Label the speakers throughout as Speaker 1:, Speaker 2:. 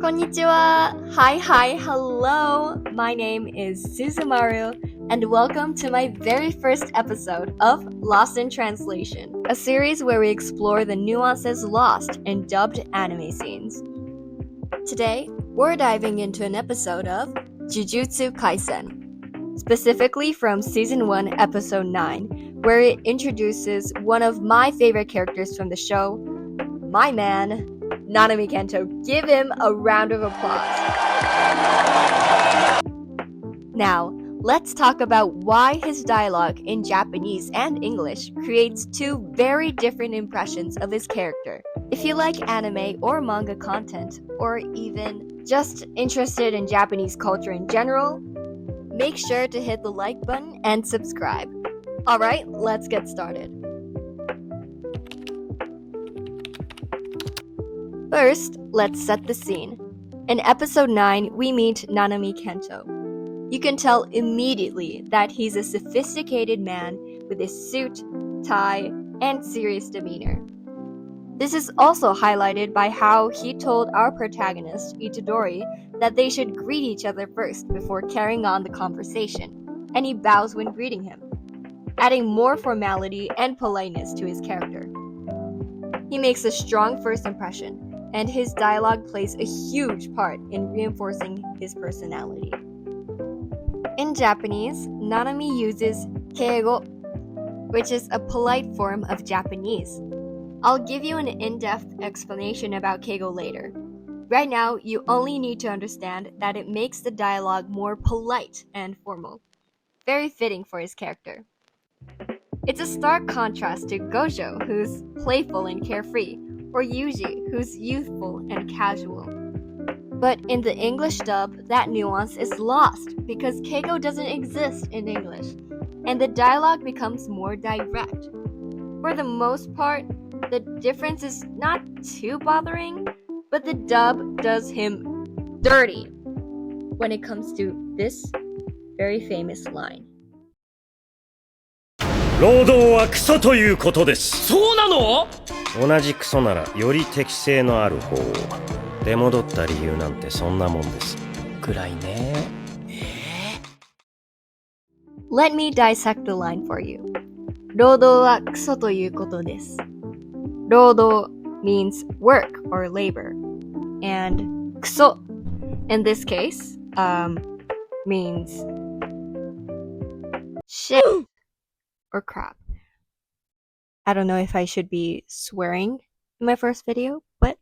Speaker 1: Konnichiwa! Hi, hello! My name is Suzumaru, and welcome to my very first episode of Lost in Translation, a series where we explore the nuances lost in dubbed anime scenes. Today, we're diving into an episode of Jujutsu Kaisen, specifically from Season 1, Episode 9, where it introduces one of my favorite characters from the show, my man, Nanami Kento. Give him a round of applause. Now, let's talk about why his dialogue in Japanese and English creates two very different impressions of his character. If you like anime or manga content, or even just interested in Japanese culture in general, make sure to hit the like button and subscribe. Alright, let's get started. First, let's set the scene. In episode 9, we meet Nanami Kento. You can tell immediately that he's a sophisticated man with a suit, tie, and serious demeanor. This is also highlighted by how he told our protagonist, Itadori, that they should greet each other first before carrying on the conversation, and he bows when greeting him, adding more formality and politeness to his character. He makes a strong first impression, and his dialogue plays a huge part in reinforcing his personality. In Japanese, Nanami uses keigo, which is a polite form of Japanese. I'll give you an in-depth explanation about keigo later. Right now, you only need to understand that it makes the dialogue more polite and formal, very fitting for his character. It's a stark contrast to Gojo, who's playful and carefree, or Yuji, who's youthful and casual. But in the English dub, that nuance is lost because keigo doesn't exist in English, and the dialogue becomes more direct. For the most part, the difference is not too bothering, but the dub does him dirty when it comes to this very famous line.
Speaker 2: 労働はクソということです。
Speaker 3: そうなの？
Speaker 2: 同じクソならより適性のある方を。出戻った理由なんてそんなもんです。
Speaker 3: くらいね。
Speaker 1: Let me dissect the line for you. 労働はクソということです。労働 means work or labor, and クソ in this case means shit or crap. I don't know if I should be swearing in my first video, but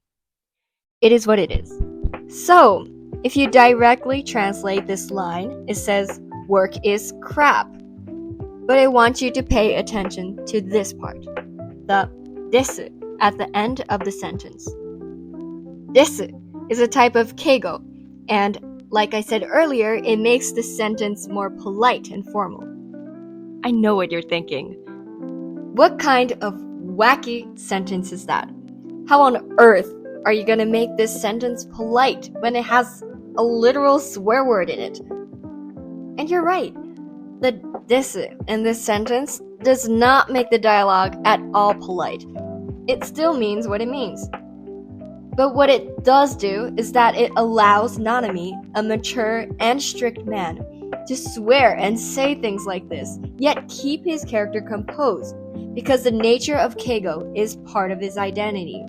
Speaker 1: it is what it is. So, if you directly translate this line, it says work is crap. But I want you to pay attention to this part, the desu at the end of the sentence. Desu is a type of keigo, and like I said earlier, it makes the sentence more polite and formal. I know what you're thinking. What kind of wacky sentence is that? How on earth are you gonna make this sentence polite when it has a literal swear word in it? And you're right. The desu in this sentence does not make the dialogue at all polite. It still means what it means. But what it does do is that it allows Nanami, a mature and strict man, to swear and say things like this, yet keep his character composed, because the nature of keigo is part of his identity.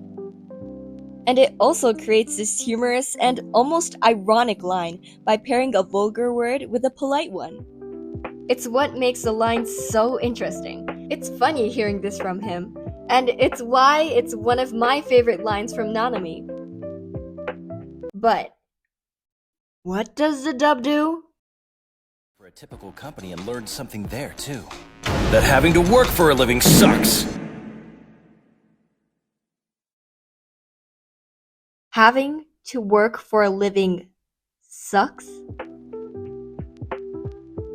Speaker 1: And it also creates this humorous and almost ironic line by pairing a vulgar word with a polite one. It's what makes the line so interesting. It's funny hearing this from him, and it's why it's one of my favorite lines from Nanami. But what does the dub do?
Speaker 3: For a typical company and learned something there too. That having to work for a living sucks.
Speaker 1: Having to work for a living sucks?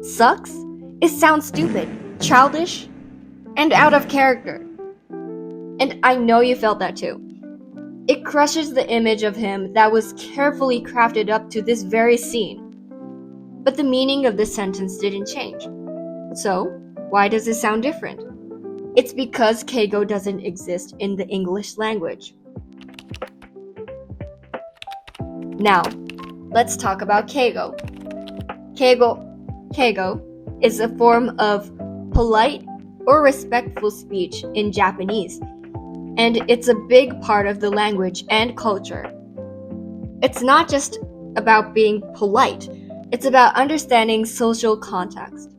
Speaker 1: Sucks? It sounds stupid, childish, and out of character. And I know you felt that too. It crushes the image of him that was carefully crafted up to this very scene. But the meaning of this sentence didn't change. So, why does it sound different? It's because keigo doesn't exist in the English language. Now, let's talk about keigo. Keigo is a form of polite or respectful speech in Japanese, and it's a big part of the language and culture. It's not just about being polite, it's about understanding social context.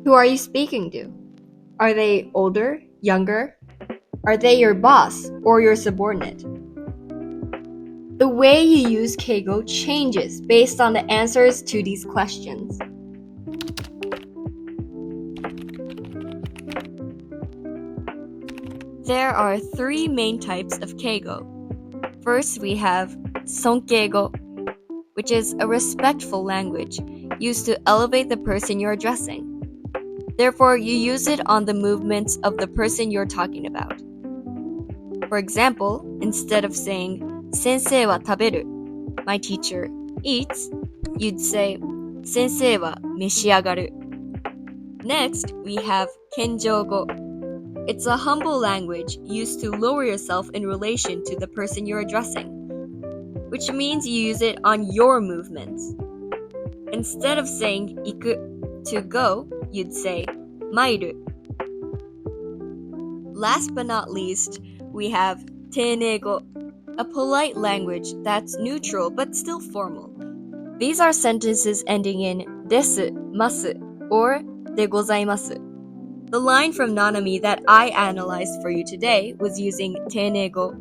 Speaker 1: Who are you speaking to? Are they older, younger? Are they your boss or your subordinate? The way you use keigo changes based on the answers to these questions. There are 3 main types of keigo. First, we have sonkeigo, which is a respectful language used to elevate the person you're addressing. Therefore, you use it on the movements of the person you're talking about. For example, instead of saying, 先生は食べる, my teacher eats, you'd say, 先生は召し上がる. Next, we have kenjougo. It's a humble language used to lower yourself in relation to the person you're addressing, which means you use it on your movements. Instead of saying 行く, to go, you'd say 参る. Last but not least, we have teineigo, a polite language that's neutral but still formal. These are sentences ending in desu, masu, or de gozaimasu. The line from Nanami that I analyzed for you today was using teineigo.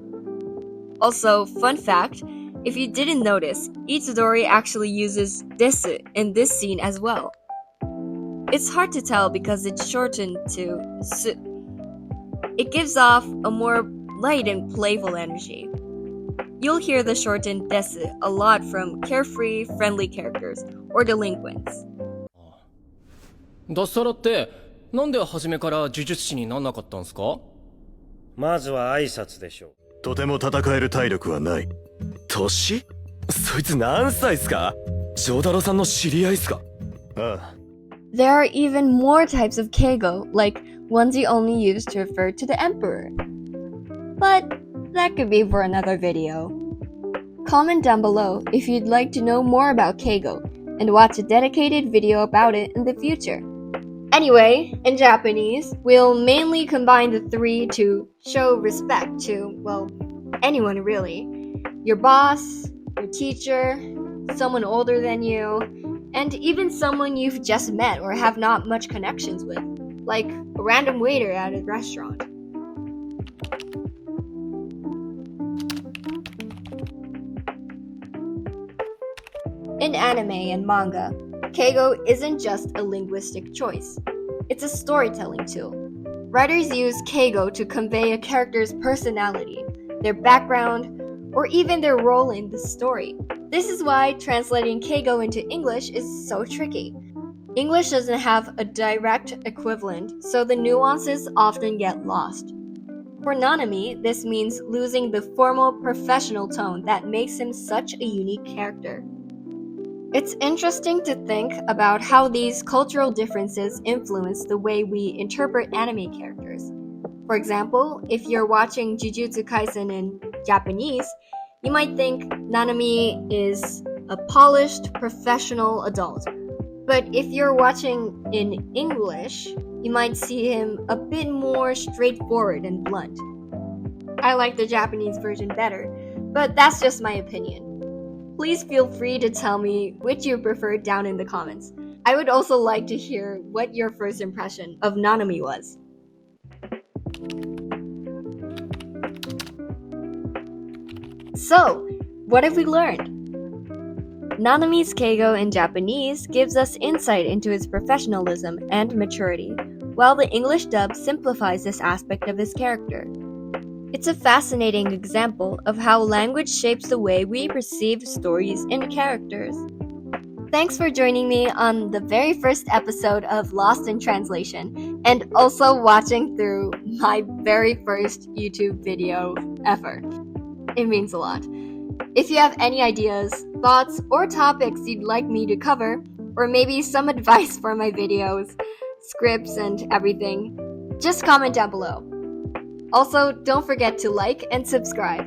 Speaker 1: Also, fun fact, if you didn't notice, Itadori actually uses desu in this scene as well. It's hard to tell because it's shortened to su. It gives off a more light and playful energy. You'll hear the shortened desu a lot from carefree, friendly characters or delinquents.
Speaker 4: 脱サラってなんで初めから呪術師になんなかったんすか？
Speaker 2: まずは挨拶でしょう。
Speaker 5: とても戦える体力はない。年？そいつ何歳っすか？正太郎さんの知り合いっすか？ああ。
Speaker 1: There are even more types of keigo, like ones you only use to refer to the emperor. But that could be for another video. Comment down below if you'd like to know more about keigo and watch a dedicated video about it in the future. Anyway, in Japanese, we'll mainly combine the 3 to show respect to, well, anyone really. Your boss, your teacher, someone older than you, and even someone you've just met or have not much connections with, like a random waiter at a restaurant. In anime and manga, keigo isn't just a linguistic choice. It's a storytelling tool. Writers use keigo to convey a character's personality, their background, or even their role in the story. This is why translating keigo into English is so tricky. English doesn't have a direct equivalent, so the nuances often get lost. For Nanami, this means losing the formal professional tone that makes him such a unique character. It's interesting to think about how these cultural differences influence the way we interpret anime characters. For example, if you're watching Jujutsu Kaisen in Japanese, you might think Nanami is a polished, professional adult. But if you're watching in English, you might see him a bit more straightforward and blunt. I like the Japanese version better, but that's just my opinion. Please feel free to tell me which you prefer down in the comments. I would also like to hear what your first impression of Nanami was. So, what have we learned? Nanami's keigo in Japanese gives us insight into his professionalism and maturity, while the English dub simplifies this aspect of his character. It's a fascinating example of how language shapes the way we perceive stories and characters. Thanks for joining me on the very first episode of Lost in Translation, and also watching through my very first YouTube video ever. It means a lot. If you have any ideas, thoughts, or topics you'd like me to cover, or maybe some advice for my videos, scripts, and everything, just comment down below. Also, don't forget to like and subscribe.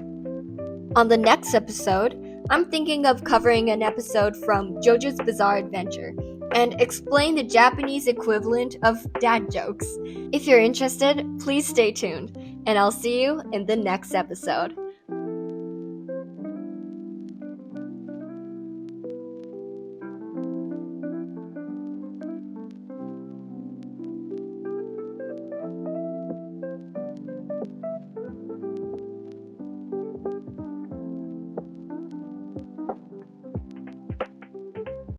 Speaker 1: On the next episode, I'm thinking of covering an episode from JoJo's Bizarre Adventure and explain the Japanese equivalent of dad jokes. If you're interested, please stay tuned, and I'll see you in the next episode.